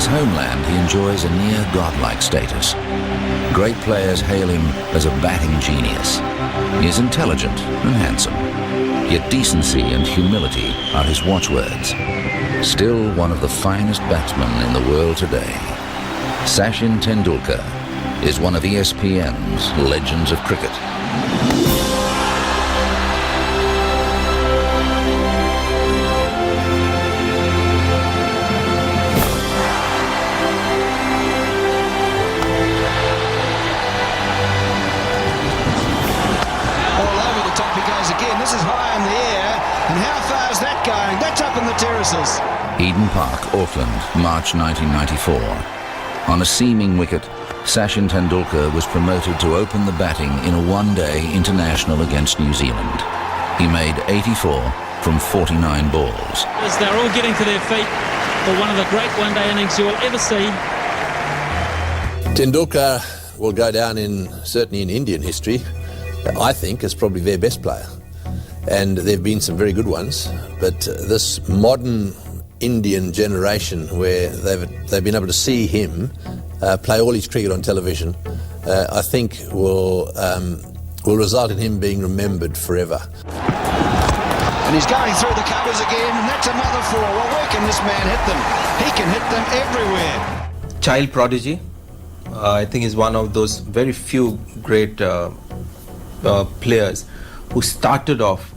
his homeland, he enjoys a near godlike status. Great players hail him as a batting genius. He is intelligent and handsome, yet decency and humility are his watchwords. Still one of the finest batsmen in the world today, Sachin Tendulkar is one of ESPN's legends of cricket. This is high in the air, and how far is that going? That's up in the terraces. Eden Park, Auckland, March 1994. On a seaming wicket, Sachin Tendulkar was promoted to open the batting in a one-day international against New Zealand. He made 84 from 49 balls. As they're all getting to their feet for one of the great one-day innings you will ever see. Tendulkar will go down certainly in Indian history, I think, as probably their best player. And there have been some very good ones, but this modern Indian generation where they've been able to see him play all his cricket on television, I think will result in him being remembered forever. And he's going through the covers again, and that's another four. Well, where can this man hit them? He can hit them everywhere. Child prodigy, I think is one of those very few great players who started off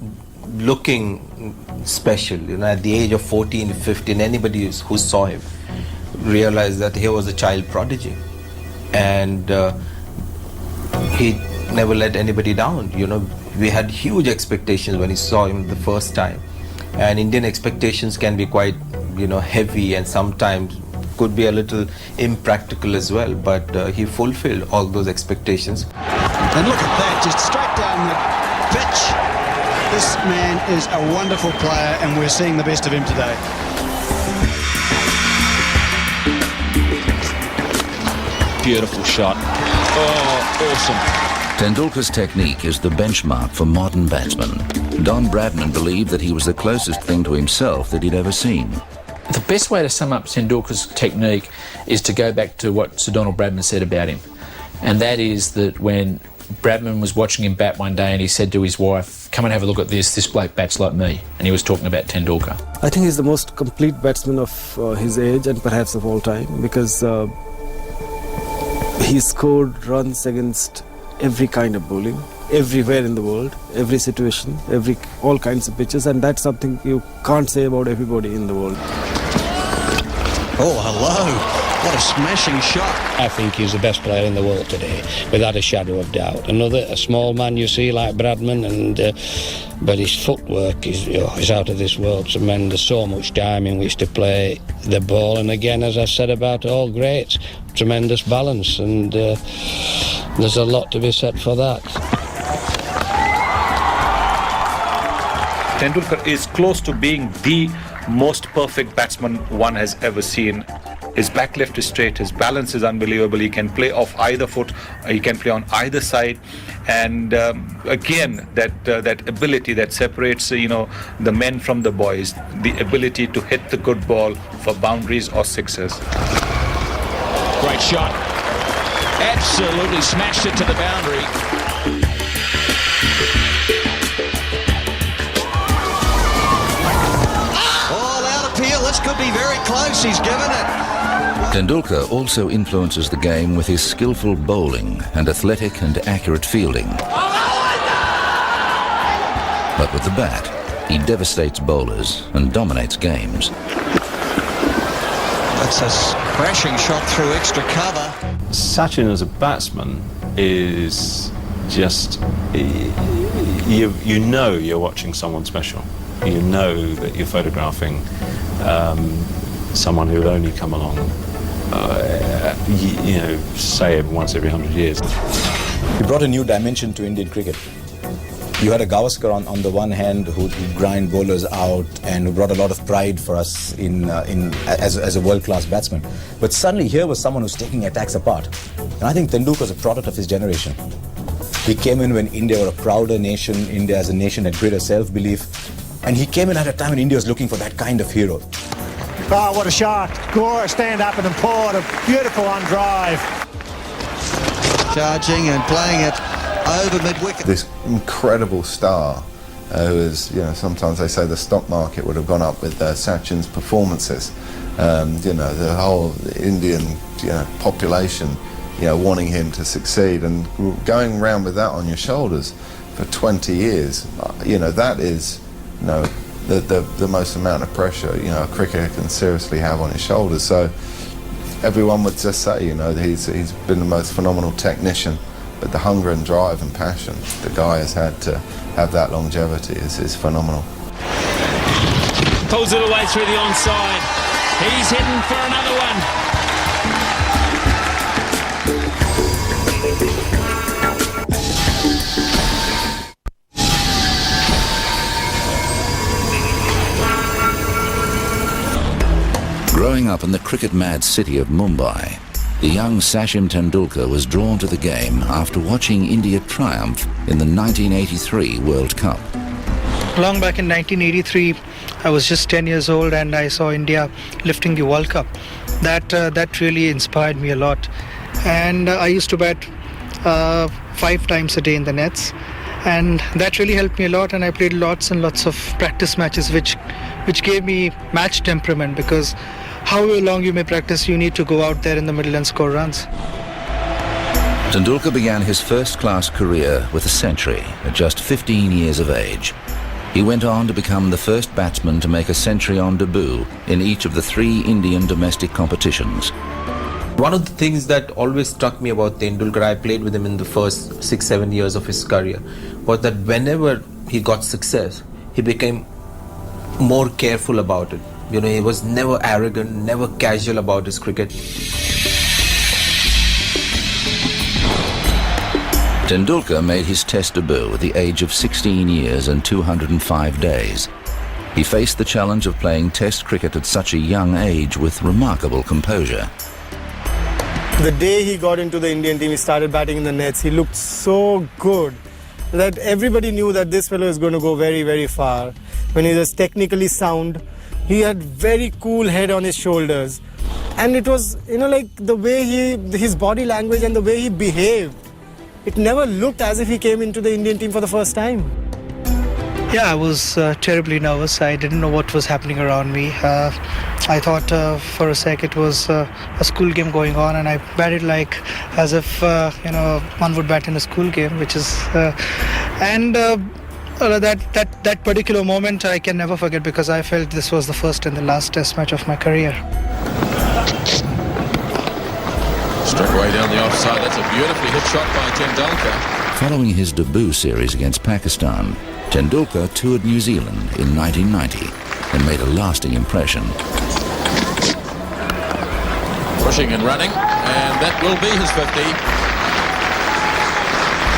looking special. At the age of 14, 15, anybody who saw him realized that he was a child prodigy. And he never let anybody down. We had huge expectations when we saw him the first time. And Indian expectations can be quite, heavy and sometimes could be a little impractical as well. But he fulfilled all those expectations. And look at that, just straight down the pitch. This man is a wonderful player, and we're seeing the best of him today. Beautiful shot. Oh, awesome. Tendulkar's technique is the benchmark for modern batsmen. Don Bradman believed that he was the closest thing to himself that he'd ever seen. The best way to sum up Tendulkar's technique is to go back to what Sir Donald Bradman said about him. And that is that when Bradman was watching him bat one day and he said to his wife, "Come and have a look at this bloke bats like me." And he was talking about Tendulkar. I think he's the most complete batsman of his age and perhaps of all time, because he scored runs against every kind of bowling, everywhere in the world, every situation, all kinds of pitches, and that's something you can't say about everybody in the world. Oh, hello. What a smashing shot. I think he's the best player in the world today, without a shadow of doubt. A small man you see like Bradman, but his footwork is out of this world. Tremendous, so much time in which to play the ball. And again, as I said about all greats, tremendous balance, and there's a lot to be said for that. Tendulkar is close to being the most perfect batsman one has ever seen. His back left is straight, his balance is unbelievable, he can play off either foot, he can play on either side, and again, that ability that separates the men from the boys, the ability to hit the good ball for boundaries or sixes. Great shot. Absolutely smashed it to the boundary. This could be very close. He's given it. Tendulkar also influences the game with his skillful bowling and athletic and accurate fielding. But with the bat, he devastates bowlers and dominates games. That's a crashing shot through extra cover. Sachin as a batsman is just, you know you're watching someone special. You know that you're photographing someone who will only come along, say once every 100 years. He brought a new dimension to Indian cricket. You had a Gavaskar on the one hand who grind bowlers out and who brought a lot of pride for us as a world-class batsman. But suddenly here was someone who's taking attacks apart. And I think Tendulkar was a product of his generation. He came in when India were a prouder nation, India as a nation had greater self-belief. And he came in at a time when India was looking for that kind of hero. Oh, what a shot. Gore stand up and poured a beautiful on drive. Charging and playing it over mid-wicket. This incredible star who is, sometimes they say the stock market would have gone up with Sachin's performances. The whole Indian population, wanting him to succeed, and going around with that on your shoulders for 20 years, that is, the most amount of pressure, a cricketer can seriously have on his shoulders. So everyone would just say, he's been the most phenomenal technician, but the hunger and drive and passion the guy has had to have that longevity is phenomenal. Pulls it away through the onside. He's heading for another one. Growing up in the cricket-mad city of Mumbai, the young Sachin Tendulkar was drawn to the game after watching India triumph in the 1983 World Cup. Long back in 1983, I was just 10 years old and I saw India lifting the World Cup. That really inspired me a lot. And I used to bat 5 times a day in the nets. And that really helped me a lot, and I played lots and lots of practice matches which gave me match temperament, because however long you may practice, you need to go out there in the middle and score runs. Tendulkar began his first-class career with a century at just 15 years of age. He went on to become the first batsman to make a century on debut in each of the 3 Indian domestic competitions. One of the things that always struck me about Tendulkar, I played with him in the first 6-7 years of his career, was that whenever he got success, he became more careful about it. He was never arrogant, never casual about his cricket. Tendulkar made his Test debut at the age of 16 years and 205 days. He faced the challenge of playing Test cricket at such a young age with remarkable composure. The day he got into the Indian team, he started batting in the nets. He looked so good that everybody knew that this fellow is going to go very, very far. When he was technically sound, he had very cool head on his shoulders. And it was, like the way his body language and the way he behaved, it never looked as if he came into the Indian team for the first time. Yeah, I was terribly nervous. I didn't know what was happening around me. I thought for a sec it was a school game going on, and I batted like as if one would bat in a school game, which is that particular moment I can never forget, because I felt this was the first and the last Test match of my career. Struck way down the offside. That's a beautifully hit shot by Tendulkar. Following his debut series against Pakistan, Tendulkar toured New Zealand in 1990 and made a lasting impression. Pushing and running, and that will be his 50.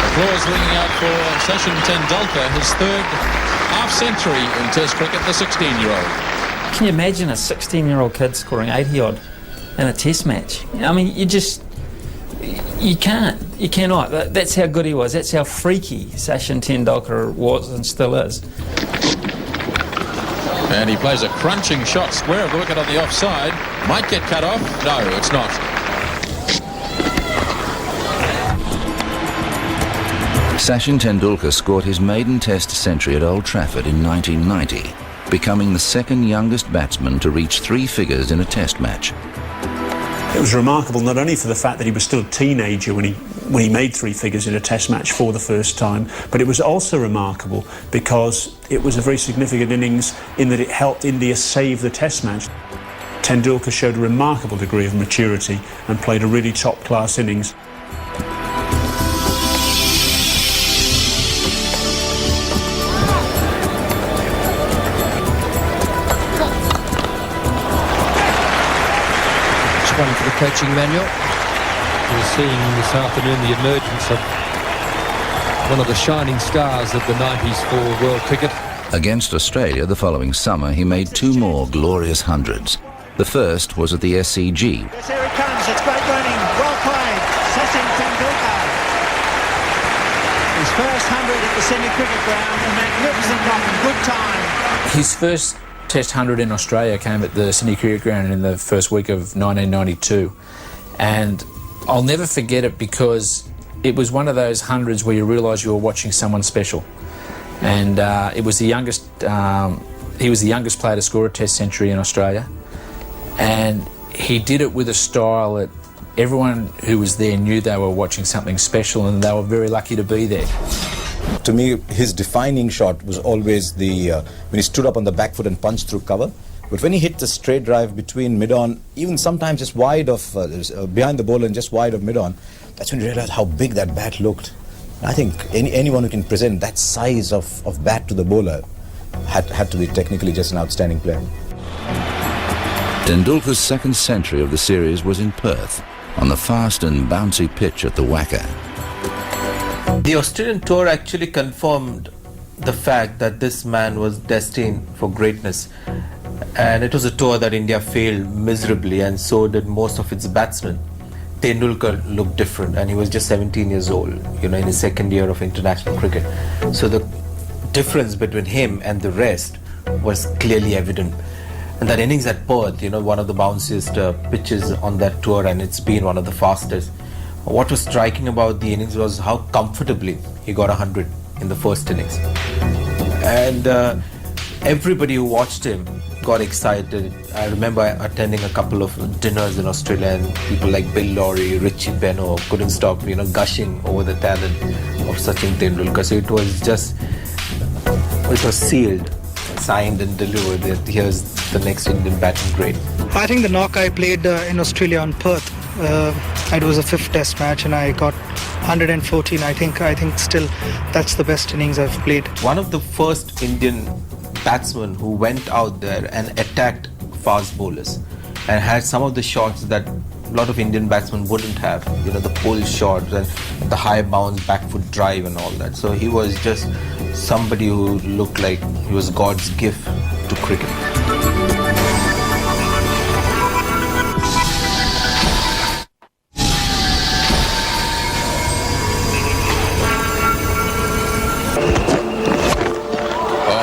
Applause ringing out for Sachin Tendulkar, his 3rd half-century in Test cricket, the 16-year-old. Can you imagine a 16-year-old kid scoring 80-odd in a Test match? I mean, you can't. You cannot. That's how good he was. That's how freaky Sachin Tendulkar was and still is. And he plays a crunching shot square of the wicket on the offside. Might get cut off. No, it's not. Sachin Tendulkar scored his maiden Test century at Old Trafford in 1990, becoming the 2nd youngest batsman to reach 3 figures in a Test match. It was remarkable not only for the fact that he was still a teenager when he made 3 figures in a Test match for the first time, but it was also remarkable because it was a very significant innings in that it helped India save the Test match. Tendulkar showed a remarkable degree of maturity and played a really top-class innings. One for the coaching manual. We're seeing this afternoon the emergence of one of the shining stars of the 90s for world cricket. Against Australia the following summer, he made 2 more glorious hundreds. The first was at the SCG. Yes, here it comes. It's great running. Well played. Sachin Tendulkar. His first 100 at the Sydney Cricket Ground. A magnificent knock and good time. His first Test 100 in Australia came at the Sydney Cricket Ground in the first week of 1992, and I'll never forget it because it was one of those hundreds where you realise you were watching someone special. And it was the youngest. He was the youngest player to score a Test century in Australia, and he did it with a style that everyone who was there knew they were watching something special, and they were very lucky to be there. To me, his defining shot was always when he stood up on the back foot and punched through cover. But when he hit the straight drive between mid-on, even sometimes just wide of behind the bowler and just wide of mid-on, that's when you realize how big that bat looked. I think anyone who can present that size of bat to the bowler had to be technically just an outstanding player. Tendulkar's second century of the series was in Perth, on the fast and bouncy pitch at the Wacker. The Australian tour actually confirmed the fact that this man was destined for greatness, and it was a tour that India failed miserably, and so did most of its batsmen. Tendulkar looked different, and he was just 17 years old, in his second year of international cricket. So the difference between him and the rest was clearly evident. And that innings at Perth, one of the bounciest pitches on that tour, and it's been one of the fastest. What was striking about the innings was how comfortably he got 100 in the first innings. And everybody who watched him got excited. I remember attending a couple of dinners in Australia, and people like Bill Lawry, Richie Benaud couldn't stop, gushing over the talent of Sachin Tendulkar. So it was sealed, signed and delivered that here's the next Indian batting great. I think the knock I played in Australia on Perth, it was a 5th Test match, and I got 114. I think still that's the best innings I've played. One of the first Indian batsmen who went out there and attacked fast bowlers and had some of the shots that a lot of Indian batsmen wouldn't have, the pull shots and the high bounce back foot drive and all that. So he was just somebody who looked like he was God's gift to cricket.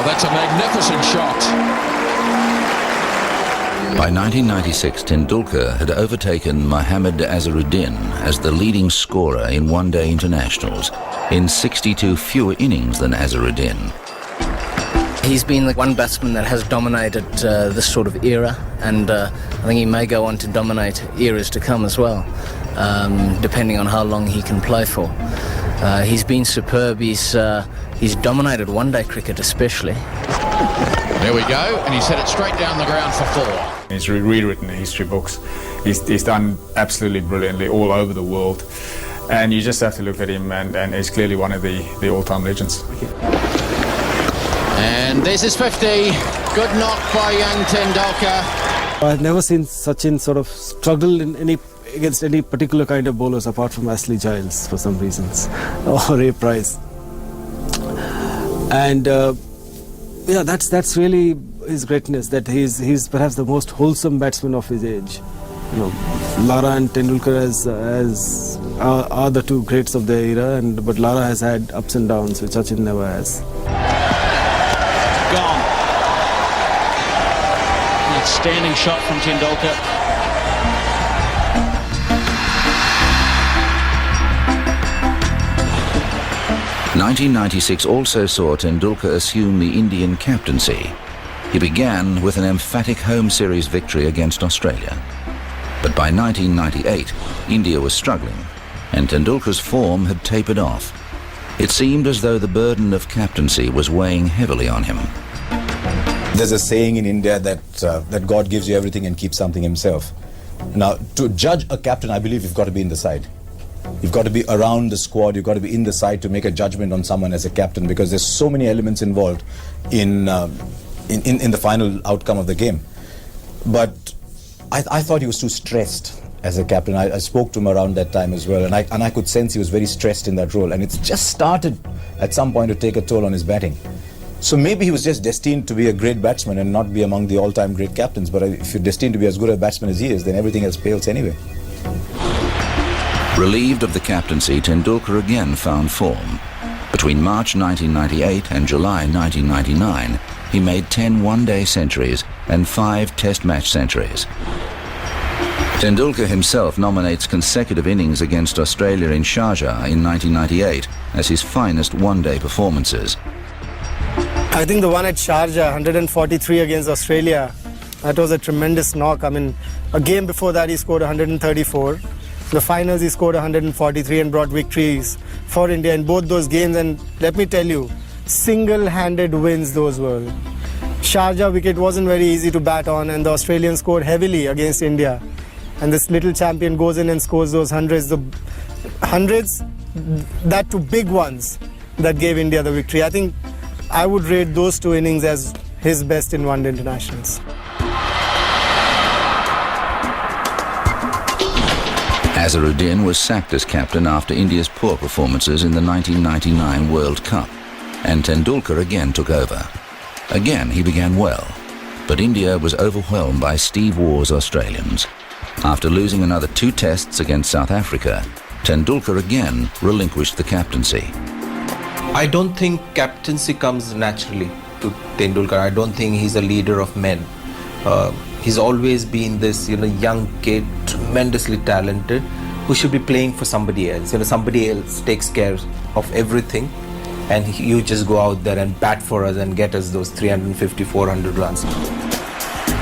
That's a magnificent shot. By 1996, Tendulkar had overtaken Mohammad Azharuddin as the leading scorer in one-day internationals, in 62 fewer innings than Azharuddin. He's been the one batsman that has dominated this sort of era, and I think he may go on to dominate eras to come as well, depending on how long he can play for. He's been superb. He's dominated one-day cricket especially. There we go, and he's hit it straight down the ground for 4. He's rewritten the history books. He's done absolutely brilliantly all over the world, and you just have to look at him, and he's clearly one of the all-time legends. And this is 50. Good knock by young Tendulkar. I've never seen Sachin sort of struggle against any particular kind of bowlers apart from Ashley Giles for some reasons, or Ray Price. And that's really his greatness, that he's perhaps the most wholesome batsman of his age. Lara and Tendulkar are the two greats of their era, but Lara has had ups and downs, which Sachin never has. Gone. Outstanding shot from Tendulkar. 1996 also saw Tendulkar assume the Indian captaincy. He began with an emphatic home series victory against Australia. But by 1998, India was struggling, and Tendulkar's form had tapered off. It seemed as though the burden of captaincy was weighing heavily on him. There's a saying in India that God gives you everything and keeps something himself. Now, to judge a captain, I believe you've got to be in the side. You've got to be around the squad, you've got to be in the side to make a judgment on someone as a captain, because there's so many elements involved in the final outcome of the game. But I thought he was too stressed as a captain. I spoke to him around that time as well, and I could sense he was very stressed in that role, and it's just started at some point to take a toll on his batting. So maybe he was just destined to be a great batsman and not be among the all-time great captains, but if you're destined to be as good a batsman as he is, then everything else pales anyway. Relieved of the captaincy, Tendulkar again found form. Between March 1998 and July 1999, he made 10 one-day centuries and 5 test match centuries. Tendulkar himself nominates consecutive innings against Australia in Sharjah in 1998 as his finest one-day performances. I think the one at Sharjah, 143 against Australia, that was a tremendous knock. I mean, a game before that he scored 134. The finals he scored 143 and brought victories for India in both those games. And let me tell you, single-handed wins those were. Sharjah wicket wasn't very easy to bat on, and the Australians scored heavily against India. And this little champion goes in and scores those hundreds. The hundreds, that two big ones, that gave India the victory. I think I would rate those 2 innings as his best in one-day internationals. Azharuddin was sacked as captain after India's poor performances in the 1999 World Cup, and Tendulkar again took over. Again he began well, but India was overwhelmed by Steve Waugh's Australians. After losing another 2 tests against South Africa, Tendulkar again relinquished the captaincy. I don't think captaincy comes naturally to Tendulkar. I don't think he's a leader of men. He's always been this, young kid, tremendously talented, who should be playing for somebody else. Somebody else takes care of everything, and you just go out there and bat for us and get us those 350, 400 runs.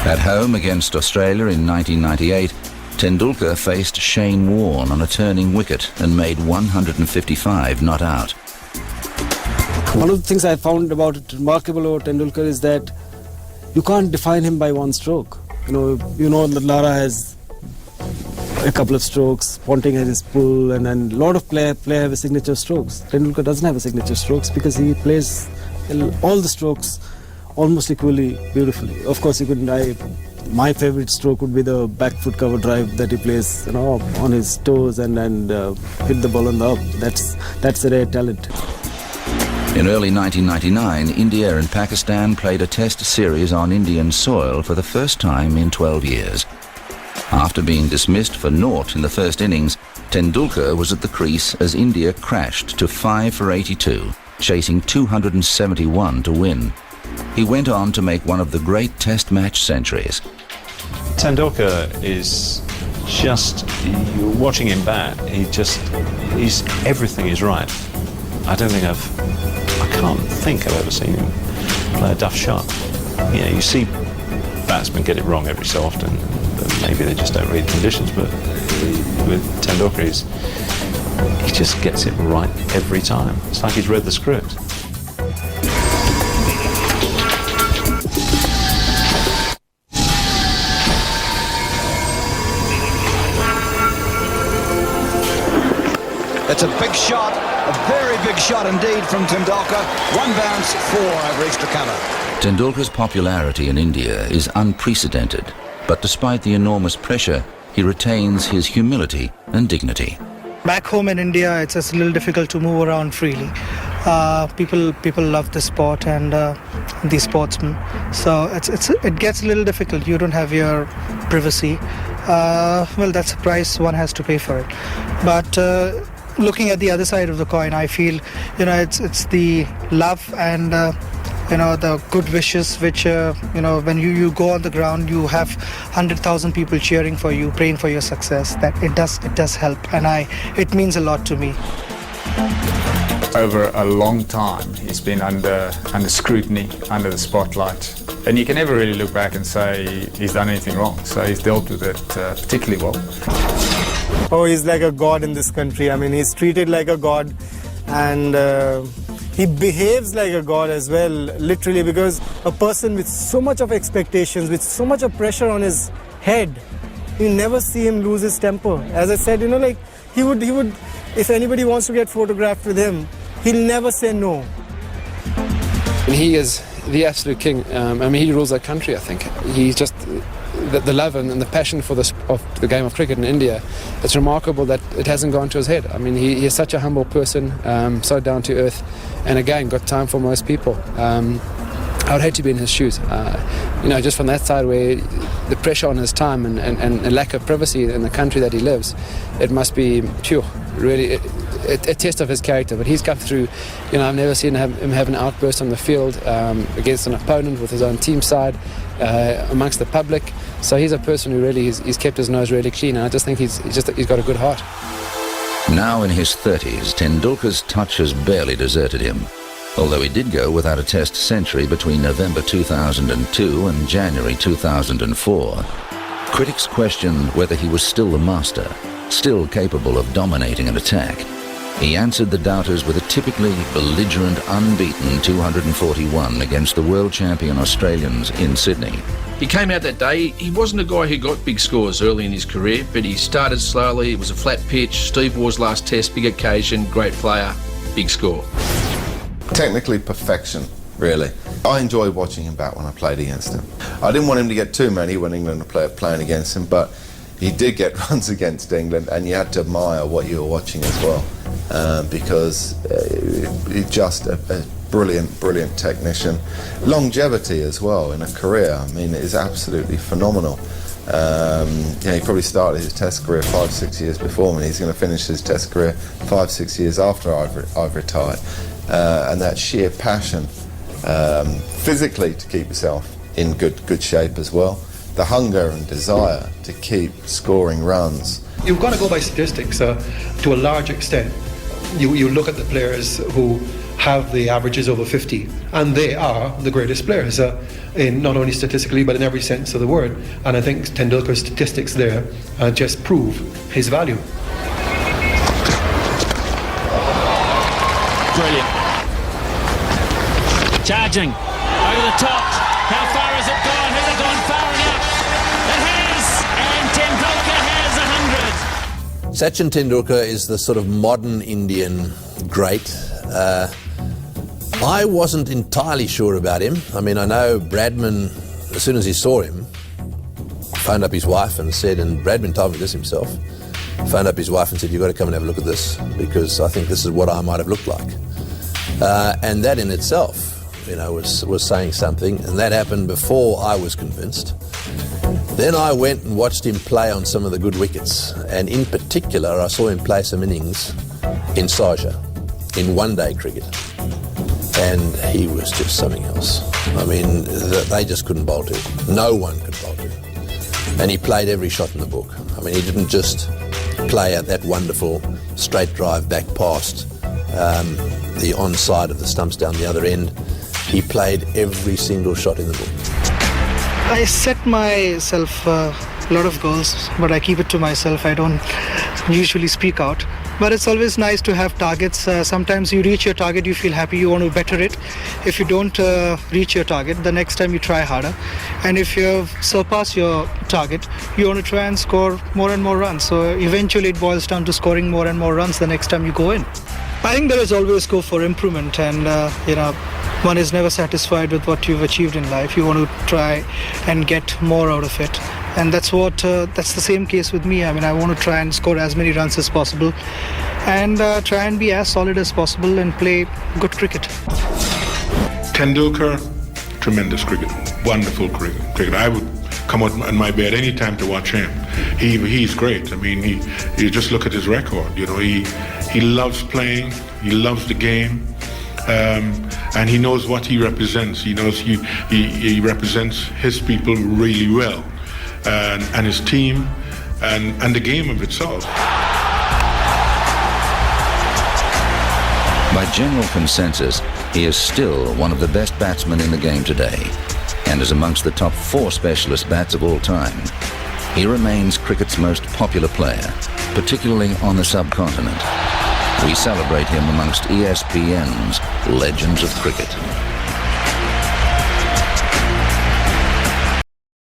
At home against Australia in 1998, Tendulkar faced Shane Warne on a turning wicket and made 155 not out. One of the things I found remarkable about Tendulkar is that you can't define him by one stroke. You know that Lara has a couple of strokes, Ponting has his pull, and then a lot of players have a signature strokes. Tendulkar doesn't have a signature strokes because he plays all the strokes almost equally beautifully. Of course, my favorite stroke would be the back foot cover drive that he plays, on his toes and hit the ball on the up. That's a rare talent. In early 1999, India and Pakistan played a test series on Indian soil for the first time in 12 years. After being dismissed for naught in the first innings, Tendulkar was at the crease as India crashed to 5 for 82, chasing 271 to win. He went on to make one of the great test match centuries. Tendulkar is just, you're watching him bat, everything is right. I can't think I've ever seen him play a duff shot. You see batsmen get it wrong every so often. Maybe they just don't read conditions, but with Tendulkar, he just gets it right every time. It's like he's read the script. It's a big shot, a very big shot indeed from Tendulkar. 1 bounce, 4 over extra cover. Tendulkar's popularity in India is unprecedented, but despite the enormous pressure, he retains his humility and dignity. Back home in India, it's a little difficult to move around freely. People love the sport and the sportsmen, so it gets a little difficult. You don't have your privacy. Well, that's a price one has to pay for it. But looking at the other side of the coin, I feel it's the love and the good wishes which when you go on the ground, you have 100,000 people cheering for you, praying for your success. That it does help, and it means a lot to me. Over a long time, he's been under scrutiny, under the spotlight, and you can never really look back and say he's done anything wrong. So he's dealt with it particularly well. Oh, he's like a god in this country. I mean, he's treated like a god, and he behaves like a god as well, literally, because a person with so much of expectations, with so much of pressure on his head, you never see him lose his temper. As I said, he would, if anybody wants to get photographed with him, he'll never say no. And he is the absolute king. He rules that country, I think. He's just the love and the passion for the game of cricket in India. It's remarkable that it hasn't gone to his head. I mean, he is such a humble person, so down to earth, and again, got time for most people. I would hate to be in his shoes. Just from that side where the pressure on his time and lack of privacy in the country that he lives, it must be, really, a test of his character. But he's come through. I've never seen him have an outburst on the field against an opponent with his own team side, amongst the public. So he's a person who really he's kept his nose really clean, and I just think he's got a good heart. Now in his 30s, Tendulkar's touch has barely deserted him, although he did go without a Test century between November 2002 and January 2004. Critics questioned whether he was still the master, still capable of dominating an attack. He answered the doubters with a typically belligerent, unbeaten 241 against the world champion Australians in Sydney. He came out that day. He wasn't a guy who got big scores early in his career, but he started slowly. It was a flat pitch. Steve Waugh's last Test, big occasion, great player, big score. Technically perfection, really. I enjoyed watching him bat when I played against him. I didn't want him to get too many when England were playing against him, but he did get runs against England, and you had to admire what you were watching as well, because he's just a brilliant technician. Longevity as well in a career, I mean, it is absolutely phenomenal. He probably started his Test career 5-6 years before me. He's going to finish his Test career 5-6 years after I've retired. And that sheer passion, physically, to keep yourself in good shape as well. The hunger and desire to keep scoring runs. You've got to go by statistics to a large extent. You look at the players who have the averages over 50, and they are the greatest players, in not only statistically but in every sense of the word. And I think Tendulkar's statistics there just prove his value. Brilliant. Charging over the top. How far has it gone? Has it gone far enough? It has, and Tendulkar has 100. Sachin Tendulkar is the sort of modern Indian great. I wasn't entirely sure about him. I mean, I know Bradman, as soon as he saw him, phoned up his wife and said, and Bradman told me this himself, phoned up his wife and said, you've got to come and have a look at this, because I think this is what I might have looked like. And that in itself, was saying something, and that happened before I was convinced. Then I went and watched him play on some of the good wickets, and in particular I saw him play some innings in Sharjah, in one-day cricket, and he was just something else. I mean, they just couldn't bowl to him. No one could bowl to him. And he played every shot in the book. I mean, he didn't just play at that wonderful straight drive back past the onside of the stumps down the other end. He played every single shot in the book. I set myself a lot of goals, but I keep it to myself. I don't usually speak out. But it's always nice to have targets. Sometimes you reach your target, you feel happy, you want to better it. If you don't reach your target, the next time you try harder. And if you surpass your target, you want to try and score more and more runs. So eventually it boils down to scoring more and more runs the next time you go in. I think there is always scope for improvement, and one is never satisfied with what you've achieved in life. You want to try and get more out of it. And that's the same case with me. I mean, I want to try and score as many runs as possible, and try and be as solid as possible and play good cricket. Tendulkar, tremendous cricket, wonderful cricket. I would come out on my bed any time to watch him. He's great. I mean, you just look at his record. He loves playing. He loves the game. And he knows what he represents. He knows he represents his people really well, and his team, and the game of itself. By general consensus, he is still one of the best batsmen in the game today, and is amongst the top 4 specialist bats of all time. He remains cricket's most popular player, particularly on the subcontinent. We celebrate him amongst ESPN's legends of cricket.